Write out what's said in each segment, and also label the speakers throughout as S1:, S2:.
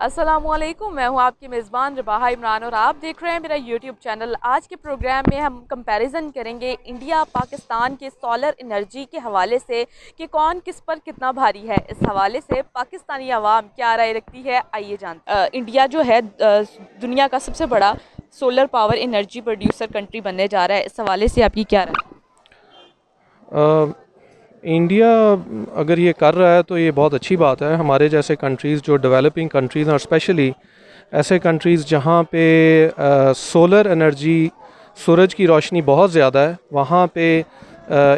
S1: अस्सलामुअलैकुम, मैं हूं आपकी मेज़बान रबाहा इमरान और आप देख रहे हैं मेरा यूट्यूब चैनल। आज के प्रोग्राम में हम कंपैरिजन करेंगे इंडिया पाकिस्तान के सोलर एनर्जी के हवाले से कि कौन किस पर कितना भारी है। इस हवाले से पाकिस्तानी आवाम क्या राय रखती है, आइए जानते। इंडिया जो है दुनिया का सबसे बड़ा solar power energy producer country बनने जा रहा है। इस हवाले से आपकी क्या राय?
S2: इंडिया अगर ये कर रहा है तो ये बहुत अच्छी बात है। हमारे जैसे कंट्रीज़ जो डेवलपिंग कंट्रीज़ हैं और स्पेशली ऐसे कंट्रीज़ जहाँ पे सोलर एनर्जी, सूरज की रोशनी बहुत ज़्यादा है, वहाँ पे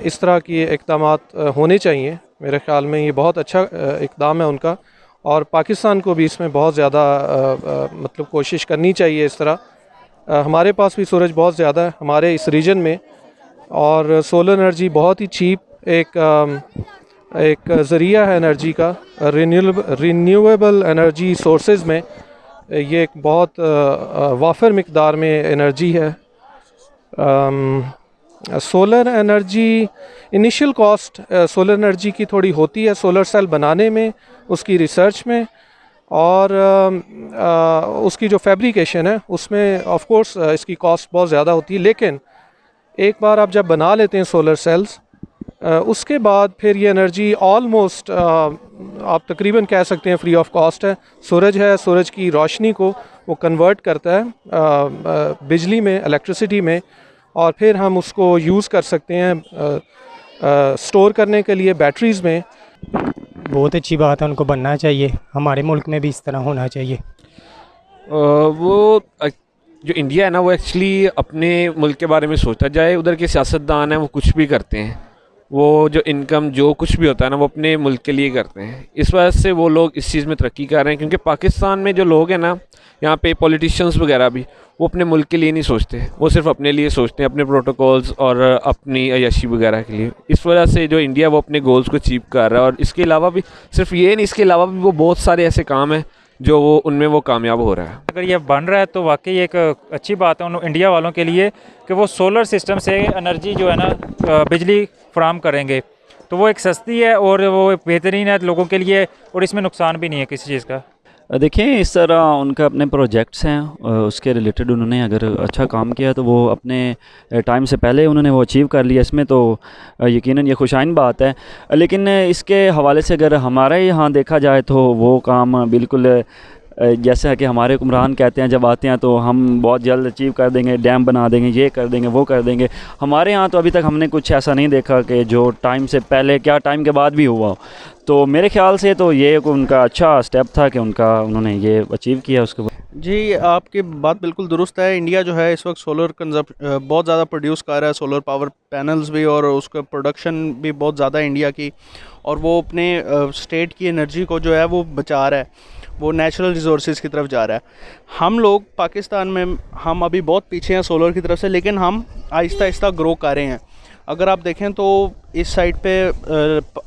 S2: इस तरह के इक़दामात होने चाहिए। मेरे ख़्याल में ये बहुत अच्छा इक़दाम है उनका, और पाकिस्तान को भी इसमें बहुत ज़्यादा मतलब कोशिश करनी चाहिए। इस तरह हमारे पास भी सूरज बहुत ज़्यादा है हमारे इस रीजन में, और सोलर एनर्जी बहुत ही चीप एक ज़रिया है एनर्जी का। रिन्यूएबल एनर्जी सोर्सेज में ये एक बहुत वाफर मिकदार में एनर्जी है। Solar energy initial cost solar energy की थोड़ी होती है सोलर सेल बनाने में, उसकी रिसर्च में, और उसकी जो फैब्रिकेशन है उसमें ऑफ कोर्स इसकी कॉस्ट बहुत ज़्यादा होती है। लेकिन एक बार आप जब बना लेते हैं सोलर सेल्स, उसके बाद फिर ये एनर्जी ऑलमोस्ट आप तकरीबन कह सकते हैं फ्री ऑफ कॉस्ट है। सूरज की रोशनी को वो कन्वर्ट करता है बिजली में, इलेक्ट्रिसिटी में, और फिर हम उसको यूज़ कर सकते हैं स्टोर करने के लिए बैटरीज़ में।
S3: बहुत अच्छी बात है, उनको बनना चाहिए। हमारे मुल्क में भी इस तरह होना चाहिए।
S4: जो इंडिया है ना, वो एक्चुअली अपने मुल्क के बारे में सोचता जाए। उधर के सियासतदान हैं वो कुछ भी करते हैं, वो जो इनकम जो कुछ भी होता है ना वो अपने मुल्क के लिए करते हैं। इस वजह से वो लोग इस चीज़ में तरक्की कर रहे हैं, क्योंकि पाकिस्तान में जो लोग हैं ना, यहाँ पे पॉलिटिशियंस वगैरह भी, वो अपने मुल्क के लिए नहीं सोचते, वो सिर्फ अपने लिए सोचते हैं, अपने प्रोटोकॉल्स और अपनी अय्याशी वगैरह के लिए। इस वजह से जो इंडिया वो अपने गोल्स को अचीव कर रहा है। और इसके अलावा भी सिर्फ ये नहीं, इसके अलावा भी वो बहुत सारे ऐसे काम हैं जो वो उनमें वो कामयाब हो रहा है।
S5: अगर ये बन रहा है तो वाकई एक अच्छी बात है उन इंडिया वालों के लिए कि वो सोलर सिस्टम से एनर्जी जो है ना बिजली फराहम करेंगे, तो वो एक सस्ती है और वो बेहतरीन है लोगों के लिए, और इसमें नुकसान भी नहीं है किसी चीज़ का।
S6: देखिए, इस तरह उनका अपने प्रोजेक्ट्स हैं, उसके रिलेटेड उन्होंने अगर अच्छा काम किया तो वो अपने टाइम से पहले उन्होंने वो अचीव कर लिया। इसमें तो यकीनन ये खुशाइन बात है। लेकिन इसके हवाले से अगर हमारे यहाँ देखा जाए तो वो काम बिल्कुल जैसा कि हमारे हुक्मरान कहते हैं, जब आते हैं तो हम बहुत जल्द अचीव कर देंगे, डैम बना देंगे, ये कर देंगे, वो कर देंगे। हमारे यहाँ तो अभी तक हमने कुछ ऐसा नहीं देखा कि जो टाइम से पहले क्या टाइम के बाद भी हुआ। तो मेरे ख्याल से तो ये उनका अच्छा स्टेप था कि उन्होंने ये अचीव किया। उसके बाद
S7: जी, आपकी बात बिल्कुल दुरुस्त है। इंडिया जो है इस वक्त सोलर बहुत ज़्यादा प्रोड्यूस कर रहा है, सोलर पावर पैनल्स भी, और उसका प्रोडक्शन भी बहुत ज़्यादा है इंडिया की, और वो अपने स्टेट की एनर्जी को जो है वो बचा रहा है, वो नेचुरल रिसोर्सेज की तरफ जा रहा है। हम लोग पाकिस्तान में हम अभी बहुत पीछे हैं सोलर की तरफ से, लेकिन हम आहिस्ता आहिस्ता ग्रो कर रहे हैं। अगर आप देखें तो इस साइड पे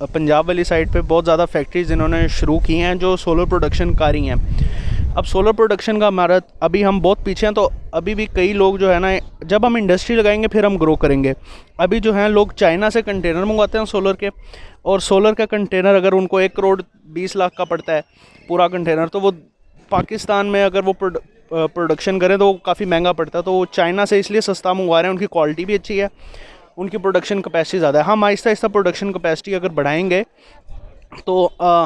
S7: पंजाब वाली साइड पे बहुत ज़्यादा फैक्ट्रीज़ इन्होंने शुरू की हैं जो सोलर प्रोडक्शन कर रही हैं। अब सोलर प्रोडक्शन का हमारा अभी हम बहुत पीछे हैं, तो अभी भी कई लोग जो है ना, जब हम इंडस्ट्री लगाएंगे फिर हम ग्रो करेंगे। अभी जो है लोग चाइना से कंटेनर मंगवाते हैं सोलर के, और सोलर का कंटेनर अगर उनको 1 करोड़ 20 लाख का पड़ता है पूरा कंटेनर, तो वो पाकिस्तान में अगर वो प्रोडक्शन करें तो वो काफ़ी महंगा पड़ता है। तो वो चाइना से इसलिए सस्ता मंगवा रहे हैं, उनकी क्वालिटी भी अच्छी है, उनकी प्रोडक्शन कैपेसिटी ज़्यादा है। हम आहिस्ता आहिस्ता प्रोडक्शन कैपेसिटी अगर बढ़ाएंगे तो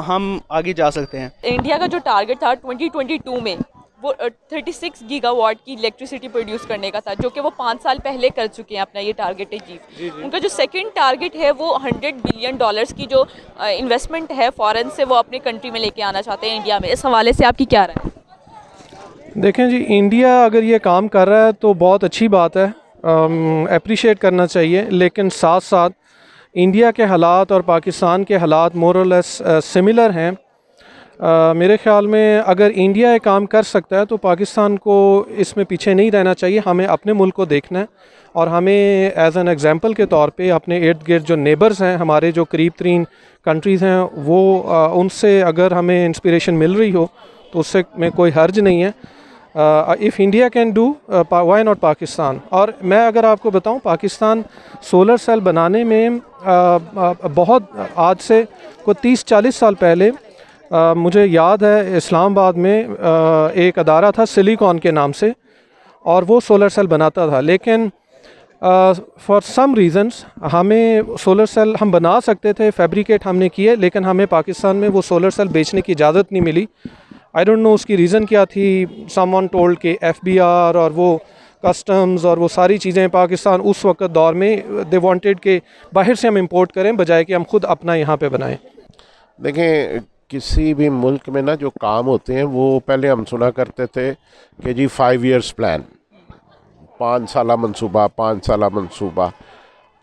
S7: हम आगे जा सकते हैं।
S1: इंडिया का जो टारगेट था 2022 में वो 36 गीगावाट की इलेक्ट्रिसिटी प्रोड्यूस करने का था, जो कि वो 5 साल पहले कर चुके हैं अपना ये टारगेट अचीव। उनका जो सेकंड टारगेट है वो $100 बिलियन की जो इन्वेस्टमेंट है फॉरेन से, वो अपने कंट्री में लेके आना चाहते हैं इंडिया में। इस हवाले से आपकी क्या राय?
S2: देखें जी, इंडिया अगर ये काम कर रहा है तो बहुत अच्छी बात है, अप्रिशिएट करना चाहिए। लेकिन साथ साथ इंडिया के हालात और पाकिस्तान के हालात मोर और लेस सिमिलर हैं। मेरे ख़्याल में अगर इंडिया ये काम कर सकता है तो पाकिस्तान को इसमें पीछे नहीं रहना चाहिए। हमें अपने मुल्क को देखना है, और हमें एज एन एग्ज़ाम्पल के तौर पे अपने इर्द गिर्द जो नेबर्स हैं, हमारे जो करीब तरीन कंट्रीज़ हैं, वो उनसे अगर हमें इंस्पिरेशन मिल रही हो तो उससे में कोई हर्ज नहीं है। If India can do, why not Pakistan. और मैं अगर आपको बताऊं, पाकिस्तान सोलर सेल बनाने में बहुत आज से कोई 30-40 साल पहले मुझे याद है इस्लामाबाद में एक अदारा था सिलिकॉन के नाम से, और वो सोलर सेल बनाता था, लेकिन फॉर सम रीज़न्स हमें सोलर सेल हम बना सकते थे, फैब्रिकेट हमने किए, लेकिन हमें पाकिस्तान में वो सोलर सेल बेचने की इजाज़त नहीं मिली। आई डोंट नो उसकी रीज़न क्या थी। समवन टोल्ड के FBR और वो कस्टम्स और वो सारी चीज़ें पाकिस्तान उस वक्त दौर में दे वांटेड के बाहर से हम इंपोर्ट करें बजाय कि हम खुद अपना यहाँ पे बनाएं।
S8: देखें, किसी भी मुल्क में ना जो काम होते हैं वो पहले हम सुना करते थे कि जी 5 years प्लान, 5 साला मंसूबा, 5 साला मंसूबा।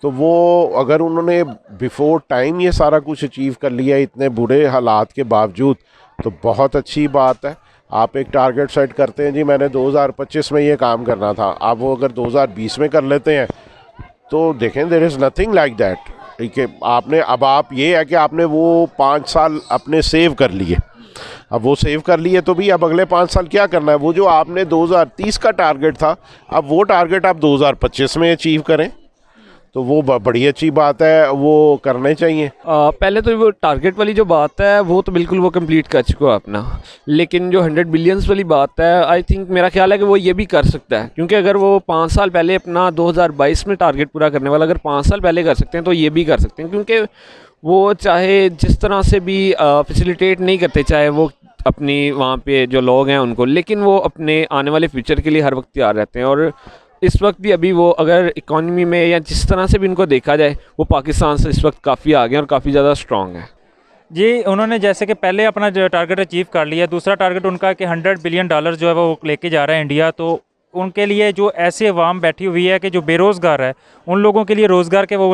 S8: तो वो अगर उन्होंने बिफोर टाइम ये सारा कुछ अचीव कर लिया इतने बुरे हालात के बावजूद, तो बहुत अच्छी बात है। आप एक टारगेट सेट करते हैं, जी मैंने 2025 में ये काम करना था, आप वो अगर 2020 में कर लेते हैं तो देखें there is nothing like that. ठीक है, आपने अब आप ये है कि आपने वो 5 साल अपने सेव कर लिए, अब वो सेव कर लिए तो भी अब अगले 5 साल क्या करना है? वो जो आपने 2030 का टारगेट था, अब वो टारगेट आप 2025 में अचीव करें, तो वो बड़ी अच्छी बात है, वो करने चाहिए।
S4: पहले तो वो टारगेट वाली जो बात है वो तो बिल्कुल वो कंप्लीट कर चुका है अपना, लेकिन जो 100 बिलियंस वाली बात है, आई थिंक मेरा ख्याल है कि वो ये भी कर सकता है, क्योंकि अगर वो 5 साल पहले अपना 2022 में टारगेट पूरा करने वाला अगर 5 साल पहले कर सकते हैं तो ये भी कर सकते हैं, क्योंकि वो चाहे जिस तरह से भी फैसिलिटेट नहीं करते, चाहे वो अपनी वहाँ पे जो लोग हैं उनको, लेकिन वो अपने आने वाले फ्यूचर के लिए हर वक्त तैयार रहते हैं। और इस वक्त भी अभी वो अगर इकॉनमी में या जिस तरह से भी इनको देखा जाए, वो पाकिस्तान से इस वक्त काफ़ी आगे हैं और काफ़ी ज़्यादा स्ट्रॉन्ग है।
S5: जी, उन्होंने जैसे कि पहले अपना जो टारगेट अचीव कर लिया, दूसरा टारगेट उनका कि $100 बिलियन जो है वो लेके जा रहा है इंडिया। तो उनके लिए जो ऐसे अवाम बैठी हुई है कि जो बेरोज़गार है, उन लोगों के लिए रोज़गार के वो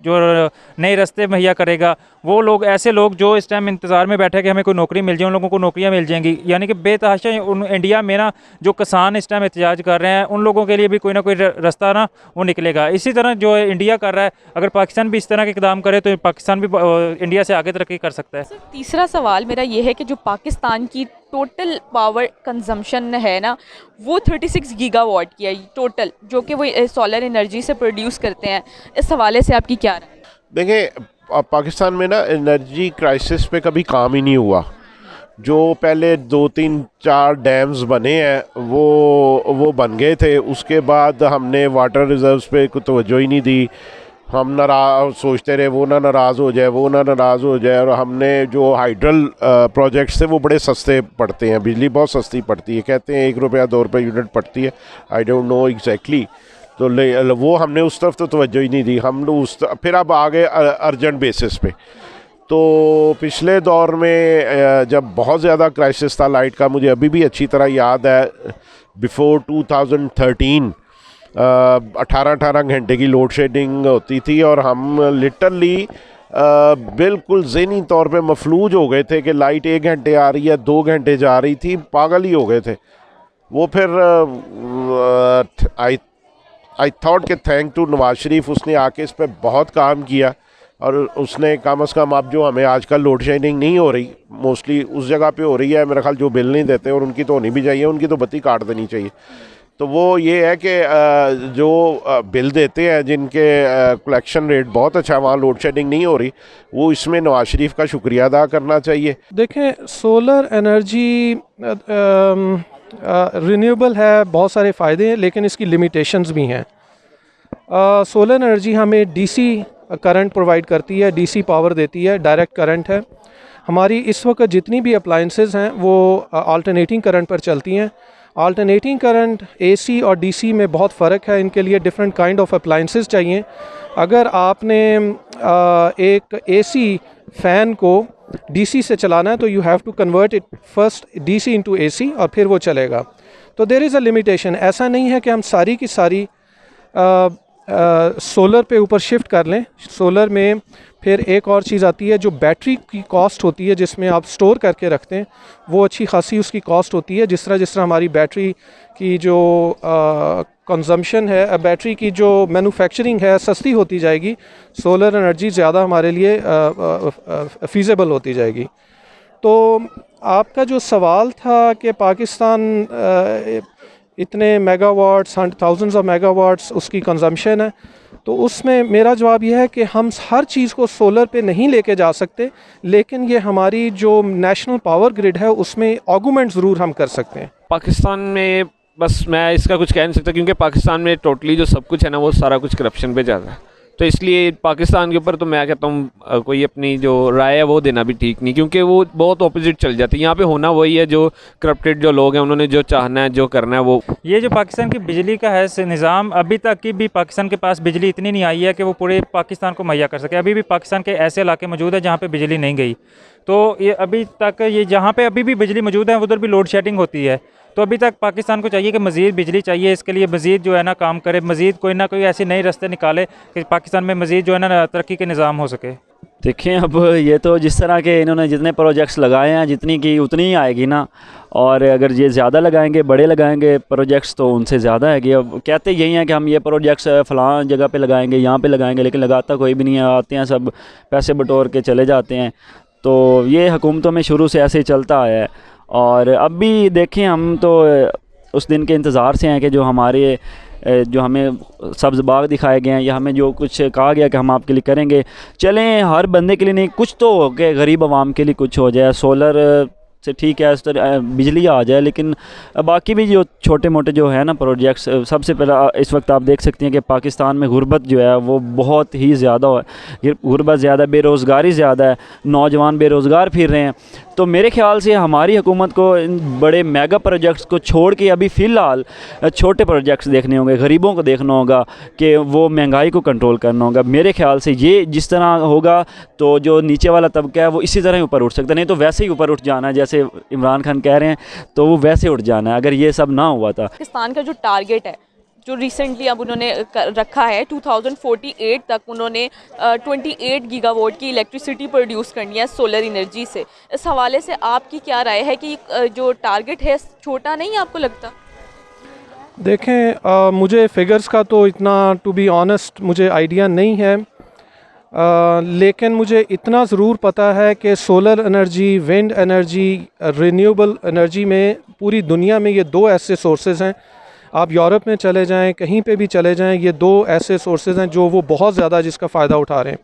S5: जो नए रास्ते मुहैया करेगा। वो लोग, ऐसे लोग जो इस टाइम इंतज़ार में बैठे कि हमें कोई नौकरी मिल जाए, उन लोगों को नौकरियां मिल जाएंगी। यानी कि बेतहाशा इंडिया में ना जो किसान इस टाइम एहतजाज कर रहे हैं, उन लोगों के लिए भी कोई ना कोई रास्ता ना वो निकलेगा। इसी तरह जो इंडिया कर रहा है, अगर पाकिस्तान भी इस तरह के इकदाम करे तो पाकिस्तान भी इंडिया से आगे तरक्की कर सकता है।
S1: तीसरा सवाल मेरा ये है कि जो पाकिस्तान की टोटल पावर कंजम्पशन है ना, वो 36 गीगावाट की है टोटल, जो कि वो सोलर एनर्जी से प्रोड्यूस करते हैं। इस हवाले से आपकी क्या राय है?
S8: देखें, पाकिस्तान में ना एनर्जी क्राइसिस पे कभी काम ही नहीं हुआ। जो पहले 2-3-4 डैम्स बने हैं वो बन गए थे, उसके बाद हमने वाटर रिजर्व्स पे कोई तवज्जो ही नहीं दी। हम नाराज़ सोचते रहे वो ना नाराज़ हो जाए, वो ना नाराज़ हो जाए। और हमने जो हाइड्रल प्रोजेक्ट्स थे वो बड़े सस्ते पड़ते हैं, बिजली बहुत सस्ती पड़ती है, कहते हैं ₹1-2 यूनिट पड़ती है, आई डोंट नो एग्जैक्टली। तो वो हमने उस तरफ तो तवज्जो ही नहीं दी। हम लोग फिर अब आ गए अर्जेंट बेसिस पे। तो पिछले दौर में जब बहुत ज़्यादा क्राइसिस था लाइट का, मुझे अभी भी अच्छी तरह याद है, बिफोर 2013 18 घंटे की लोड शेडिंग होती थी, और हम लिटरली बिल्कुल ज़हनी तौर पे मफलूज हो गए थे कि लाइट 1 घंटे आ रही है, 2 घंटे जा रही थी, पागल ही हो गए थे। वो फिर आई थॉट कि थैंक टू नवाज शरीफ, उसने आके इस पर बहुत काम किया, और उसने कम अज़ कम अब जो हमें आजकल लोड शेडिंग नहीं हो रही, मोस्टली उस जगह पे हो रही है मेरा ख्याल जो बिल नहीं देते, और उनकी तो होनी भी चाहिए, उनकी तो बत्ती काट देनी चाहिए। तो वो ये है कि जो बिल देते हैं जिनके कलेक्शन रेट बहुत अच्छा, वहाँ लोड शेडिंग नहीं हो रही, वो इसमें नवाज शरीफ का शुक्रिया अदा करना चाहिए।
S2: देखें, सोलर एनर्जी रिन्यूएबल है, बहुत सारे फ़ायदे हैं, लेकिन इसकी लिमिटेशंस भी हैं। सोलर एनर्जी हमें डीसी करंट प्रोवाइड करती है, डीसी पावर देती है, डायरेक्ट करंट है। हमारी इस वक्त जितनी भी अप्लाइंसेस हैं वो अल्टरनेटिंग करंट पर चलती हैं। अल्टरनेटिंग करंट एसी और डीसी में बहुत फ़र्क है, इनके लिए डिफरेंट काइंड ऑफ अप्लाइंसेस चाहिए। अगर आपने एक एसी फ़ैन को डीसी से चलाना है तो you have to convert it first DC into AC और फिर वो चलेगा। तो देयर इज़ अ लिमिटेशन। ऐसा नहीं है कि हम सारी की सारी सोलर पे ऊपर शिफ्ट कर लें। सोलर में फिर एक और चीज़ आती है जो बैटरी की कॉस्ट होती है, जिसमें आप स्टोर करके रखते हैं, वो अच्छी खासी उसकी कॉस्ट होती है। जिस तरह हमारी बैटरी की जो कंजम्पशन है, बैटरी की जो मैन्युफैक्चरिंग है सस्ती होती जाएगी, सोलर एनर्जी ज़्यादा हमारे लिए फीज़ेबल होती जाएगी। तो आपका जो सवाल था कि पाकिस्तान इतने मेगावाट्स, थाउजेंड्स ऑफ मेगावाट्स उसकी कंजम्पशन है, तो उसमें मेरा जवाब यह है कि हम हर चीज़ को सोलर पे नहीं लेके जा सकते, लेकिन ये हमारी जो नेशनल पावर ग्रिड है उसमें ऑगुमेंट ज़रूर हम कर सकते हैं।
S4: पाकिस्तान में बस मैं इसका कुछ कह नहीं सकता, क्योंकि पाकिस्तान में टोटली जो सब कुछ है ना वो सारा कुछ करप्शन पे जा रहा है। तो इसलिए पाकिस्तान के ऊपर तो मैं कहता हूँ कोई अपनी जो राय है वो देना भी ठीक नहीं, क्योंकि वो बहुत ऑपोजिट चल जाती है। यहाँ पे होना वही है, जो करप्टेड जो लोग हैं उन्होंने जो चाहना है जो करना है वो।
S5: ये जो पाकिस्तान की बिजली का है निज़ाम, अभी तक की भी पाकिस्तान के पास बिजली इतनी नहीं आई है कि वो पूरे पाकिस्तान को मुहैया कर सके। अभी भी पाकिस्तान के ऐसे इलाके मौजूद है जहाँ पे बिजली नहीं गई। तो ये अभी तक ये जहाँ पे अभी भी बिजली मौजूद है उधर भी लोड शेडिंग होती है। तो अभी तक पाकिस्तान को चाहिए कि मज़ीद बिजली चाहिए, इसके लिए मज़ीद जो है ना काम करे, मज़ीद कोई ना कोई ऐसे नए रास्ते निकाले कि पाकिस्तान में मज़ीद जो है ना तरक्की के निज़ाम हो सके।
S6: देखें, अब ये तो जिस तरह के इन्होंने जितने प्रोजेक्ट्स लगाए हैं जितनी की उतनी ही आएगी ना, और अगर ये ज़्यादा लगाएंगे, बड़े लगाएंगे प्रोजेक्ट्स तो उनसे ज़्यादा आएगी। अब कहते यही हैं कि हम ये प्रोजेक्ट्स फ़लाँ जगह पे लगाएंगे, यहाँ पे लगाएंगे, लेकिन लगाता कोई भी नहीं है। आते हैं सब पैसे बटोर के चले जाते हैं। तो ये हुकूमतों में शुरू से ऐसे ही चलता आया है। और अब भी देखें, हम तो उस दिन के इंतज़ार से हैं कि जो हमें सब्ज़ बाग दिखाए गए हैं या हमें जो कुछ कहा गया कि हम आपके लिए करेंगे, चलें हर बंदे के लिए नहीं, कुछ तो हो कि गरीब आवाम के लिए कुछ हो जाए। सोलर से ठीक है, इस तरह बिजली आ जाए, लेकिन बाकी भी जो छोटे मोटे जो है ना प्रोजेक्ट्स, सबसे पहला इस वक्त आप देख सकती हैं कि पाकिस्तान में गुर्बत जो है वो बहुत ही ज़्यादा है। गुर्बत ज़्यादा, बेरोज़गारी ज़्यादा है, नौजवान बेरोज़गार फिर रहे हैं। तो मेरे ख्याल से हमारी हुकूमत को इन बड़े मेगा प्रोजेक्ट्स को छोड़ के अभी फ़िलहाल छोटे प्रोजेक्ट्स देखने होंगे, गरीबों को देखना होगा कि वो महंगाई को कंट्रोल करना होगा। मेरे ख्याल से ये जिस तरह होगा तो जो नीचे वाला तबका है वो इसी तरह ही ऊपर उठ सकता है, नहीं तो वैसे ही ऊपर उठ जाना है जैसे इमरान खान कह रहे हैं, तो वो वैसे उठ जाना है अगर ये सब ना हुआ था।
S1: पाकिस्तान का जो टारगेट है जो रिसेंटली अब उन्होंने रखा है 2048 तक उन्होंने 28 गीगावाट की इलेक्ट्रिसिटी प्रोड्यूस करनी है सोलर एनर्जी से। इस हवाले से आपकी क्या राय है कि जो टारगेट है छोटा नहीं आपको लगता?
S2: देखें, मुझे फिगर्स का तो इतना टू बी ऑनेस्ट मुझे आइडिया नहीं है, लेकिन मुझे इतना ज़रूर पता है कि solar energy, wind energy, renewable energy में पूरी दुनिया में ये दो ऐसे सोर्सेज़ हैं। आप यूरोप में चले जाएं, कहीं पे भी चले जाएं, ये दो ऐसे सोर्सेज़ हैं जो वो बहुत ज़्यादा जिसका फ़ायदा उठा रहे हैं।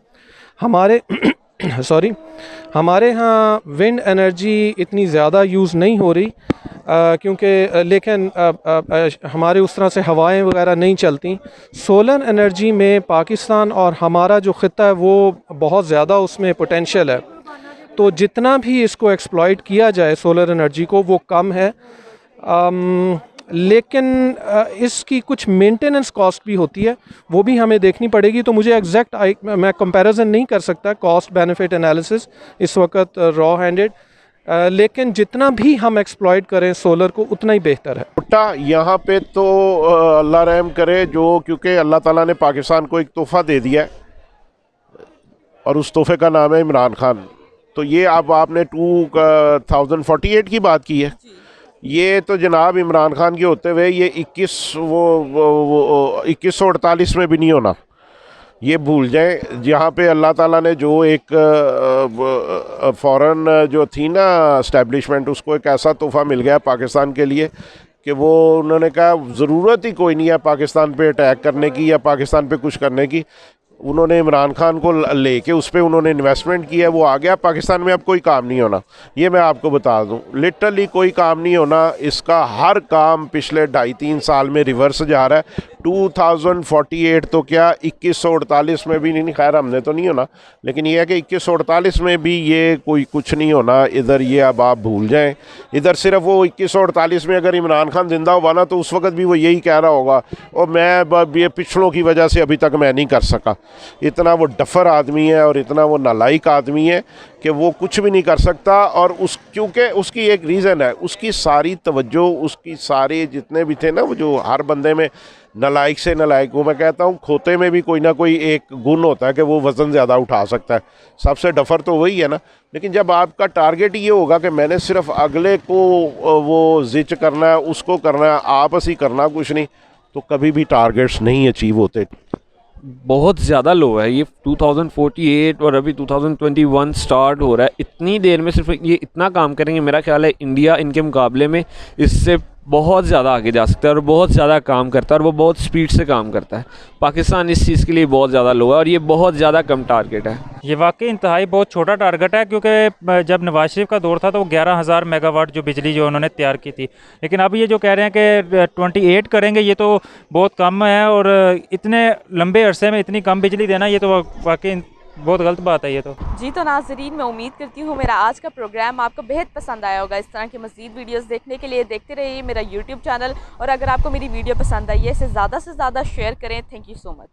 S2: हमारे यहाँ विंड एनर्जी इतनी ज़्यादा यूज़ नहीं हो रही, क्योंकि लेकिन हमारे उस तरह से हवाएं वगैरह नहीं चलती। सोलर एनर्जी में पाकिस्तान और हमारा जो ख़ित्ता है वो बहुत ज़्यादा उसमें पोटेंशियल है। तो जितना भी इसको एक्सप्लॉइट किया जाए सोलर एनर्जी को वो कम है, लेकिन इसकी कुछ मेंटेनेंस कॉस्ट भी होती है, वो भी हमें देखनी पड़ेगी। तो मुझे एग्जैक्ट मैं कंपैरिजन नहीं कर सकता कॉस्ट बेनिफिट एनालिसिस इस वक्त रॉ हैंडेड, लेकिन जितना भी हम एक्सप्लॉइट करें सोलर को उतना ही बेहतर है।
S8: छोटा यहाँ पे तो अल्लाह रहम करे, जो क्योंकि अल्लाह ताला ने पाकिस्तान को एक तोहफ़ा दे दिया है और उस तोहफे का नाम है इमरान खान। तो ये अब आपने 2048 की बात की है, ये तो जनाब इमरान खान के होते हुए ये 2148 में भी नहीं होना, ये भूल जाएं। जहाँ पे अल्लाह ताला ने जो एक फ़ॉरेन जो थी ना इस्टेब्लिशमेंट, उसको एक ऐसा तोहफ़ा मिल गया पाकिस्तान के लिए कि वो उन्होंने कहा ज़रूरत ही कोई नहीं है पाकिस्तान पे अटैक करने की या पाकिस्तान पे कुछ करने की। उन्होंने इमरान खान को लेके उस पर उन्होंने इन्वेस्टमेंट किया, वो आ गया पाकिस्तान में। अब कोई काम नहीं होना, ये मैं आपको बता दूं, लिटरली कोई काम नहीं होना। इसका हर काम पिछले 2.5-3 साल में रिवर्स जा रहा है। 2048 तो क्या 2148 में भी नहीं, खैर हमने तो नहीं होना, लेकिन ये है कि 2148 में भी ये कोई कुछ नहीं होना इधर, ये अब आप भूल जाएं। इधर सिर्फ वो 2148 में अगर इमरान खान जिंदा हुआ ना तो उस वक्त भी वो यही कह रहा होगा, और मैं ये पिछलों की वजह से अभी तक मैं नहीं कर सका। इतना वो डफर आदमी है और इतना वो नालायक आदमी है कि वो कुछ भी नहीं कर सकता। और क्योंकि उसकी एक रीज़न है, उसकी सारी तवज्जो, उसकी सारे जितने भी थे ना, वो जो हर बंदे में नालायक से नालायक, वो मैं कहता हूँ खोते में भी कोई ना कोई एक गुण होता है कि वो वज़न ज़्यादा उठा सकता है। सबसे डफर तो वही है ना। लेकिन जब आपका टारगेट ये होगा कि मैंने सिर्फ अगले को वो जिच करना है, उसको करना है, आपस ही करना कुछ नहीं, तो कभी भी टारगेट्स नहीं अचीव होते।
S4: बहुत ज़्यादा लो है ये 2048 और अभी 2021 स्टार्ट हो रहा है। इतनी देर में सिर्फ ये इतना काम करेंगे, मेरा ख्याल है इंडिया इनके मुकाबले में इससे बहुत ज़्यादा आगे जा सकता है और बहुत ज़्यादा काम करता है, और वो बहुत स्पीड से काम करता है। पाकिस्तान इस चीज़ के लिए बहुत ज़्यादा लो है और ये बहुत ज़्यादा कम टारगेट है।
S5: ये वाकई इंतहाई बहुत छोटा टारगेट है, क्योंकि जब नवाज शरीफ का दौर था तो वो 11,000 मेगावाट जो बिजली जो उन्होंने तैयार की थी, लेकिन अब ये जो कह रहे हैं कि 28 करेंगे, ये तो बहुत कम है। और इतने लंबे अरसे में इतनी कम बिजली देना, ये तो वाकई बहुत गलत बात है ये तो।
S1: जी तो नाजरीन, मैं उम्मीद करती हूँ मेरा आज का प्रोग्राम आपको बेहद पसंद आया होगा। इस तरह की मज़ीद वीडियोस देखने के लिए देखते रहिए मेरा यूट्यूब चैनल, और अगर आपको मेरी वीडियो पसंद आई है इसे ज़्यादा से ज़्यादा शेयर करें। Thank you so much.